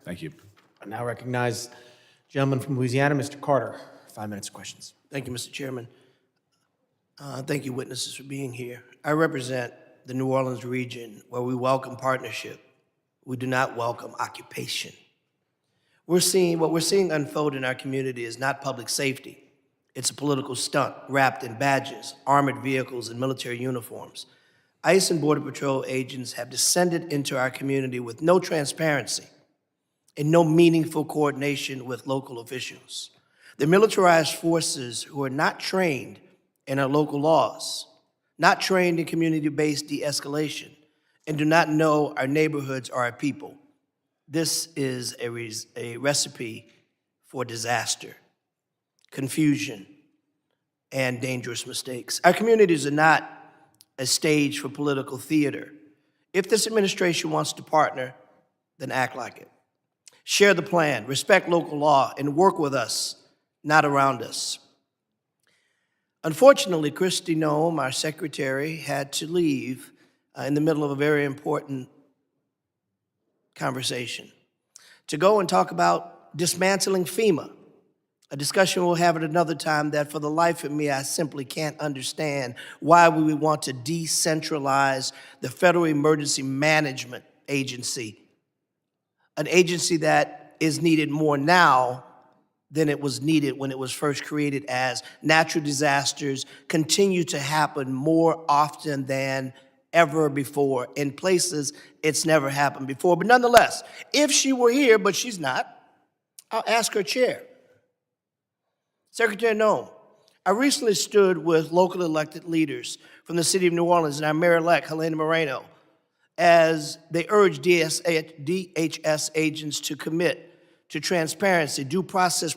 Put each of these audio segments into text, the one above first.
Thank you. I now recognize the gentleman from Louisiana, Mr. Carter. 5 minutes of questions. Thank you, Mr. Chairman. Thank you, witnesses, for being here. I represent the New Orleans region where we welcome partnership. We do not welcome occupation. What we're seeing unfold in our community is not public safety. It's a political stunt wrapped in badges, armored vehicles, and military uniforms. ICE and Border Patrol agents have descended into our community with no transparency and no meaningful coordination with local officials. The militarized forces who are not trained in our local laws, not trained in community-based de-escalation, and do not know our neighborhoods or our people. This is a recipe for disaster, confusion, and dangerous mistakes. Our communities are not a stage for political theater. If this administration wants to partner, then act like it. Share the plan, respect local law, and work with us, not around us. Unfortunately, Kristi Noem, our secretary, had to leave in the middle of a very important conversation to go and talk about dismantling FEMA, a discussion we'll have at another time that for the life of me, I simply can't understand why we would want to decentralize the Federal Emergency Management Agency, an agency that is needed more now than it was needed when it was first created, as natural disasters continue to happen more often than ever before in places it's never happened before. But nonetheless, if she were here, but she's not, I'll ask her chair. Secretary Noem, I recently stood with local elected leaders from the city of New Orleans and our mayor-elect, Helena Moreno, as they urged DHS agents to commit to transparency, due process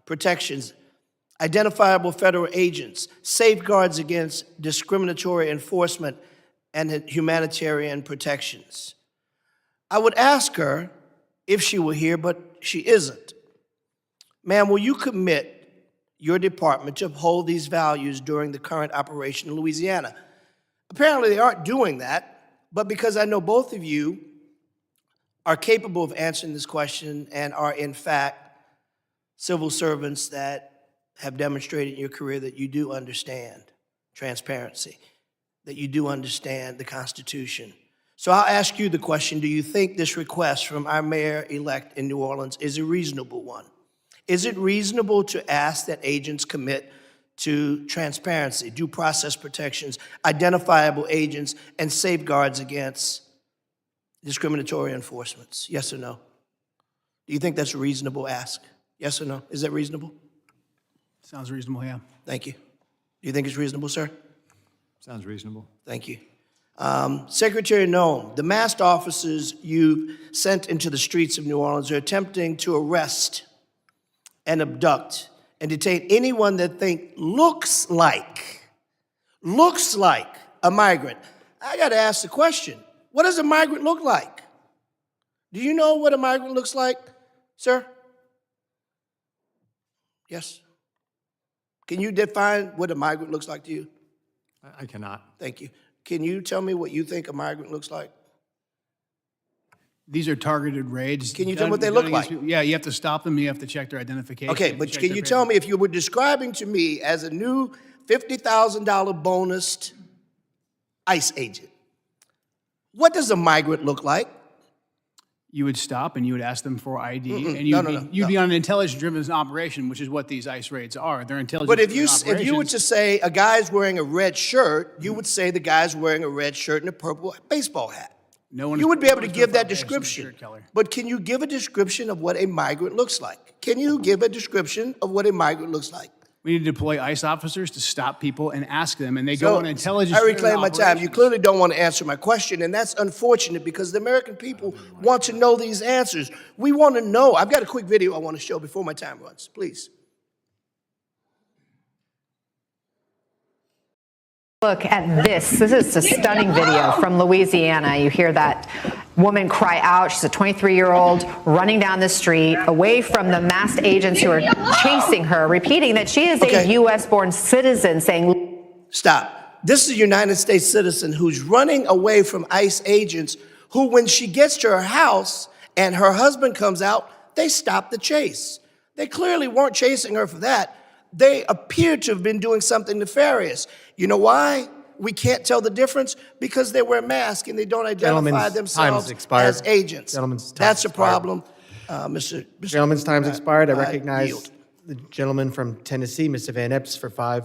protections, identifiable federal agents, safeguards against discriminatory enforcement, and humanitarian protections. I would ask her if she were here, but she isn't. Ma'am, will you commit your department to uphold these values during the current operation in Louisiana? Apparently they aren't doing that, but because I know both of you are capable of answering this question and are in fact civil servants that have demonstrated in your career that you do understand transparency, that you do understand the Constitution. So I'll ask you the question, do you think this request from our mayor-elect in New Orleans is a reasonable one? Is it reasonable to ask that agents commit to transparency, due process protections, identifiable agents, and safeguards against discriminatory enforcements? Yes or no? Do you think that's a reasonable ask? Yes or no? Is that reasonable? Sounds reasonable, yeah. Thank you. Do you think it's reasonable, sir? Sounds reasonable. Thank you. Secretary Noem, the masked officers you sent into the streets of New Orleans are attempting to arrest and abduct and detain anyone that looks like a migrant. I got to ask the question, what does a migrant look like? Do you know what a migrant looks like, sir? Yes? Can you define what a migrant looks like to you? I cannot. Thank you. Can you tell me what you think a migrant looks like? These are targeted raids. Can you tell me what they look like? Yeah, you have to stop them, you have to check their identification. Okay, but can you tell me, if you were describing to me as a new $50,000 bonused ICE agent, what does a migrant look like? You would stop and you would ask them for ID, and No. you'd be on an intelligence-driven operation, which is what these ICE raids are. They're intelligence. But if you were to say a guy's wearing a red shirt, you would say the guy's wearing a red shirt and a purple baseball hat. You would be able to give that description. But can you give a description of what a migrant looks like? Can you give a description of what a migrant looks like? We need to deploy ICE officers to stop people and ask them, and they go on intelligence. I reclaim my time. You clearly don't want to answer my question, and that's unfortunate because the American people want to know these answers. We want to know. I've got a quick video I want to show before my time runs. Please. Look at this. This is a stunning video from Louisiana. You hear that woman cry out. She's a 23-year-old running down the street away from the masked agents who are chasing her, repeating that she is a U.S.-born citizen, saying, Stop. This is a United States citizen who's running away from ICE agents who, when she gets to her house and her husband comes out, they stop the chase. They clearly weren't chasing her for that. They appear to have been doing something nefarious. You know why we can't tell the difference? Because they wear masks and they don't identify Gentleman's time's themselves expired. as agents. Gentleman's time's That's a expired. problem, Mr. Gentleman's time's expired. I yield. recognize the gentleman from Tennessee, Mr. Van Epps, for 5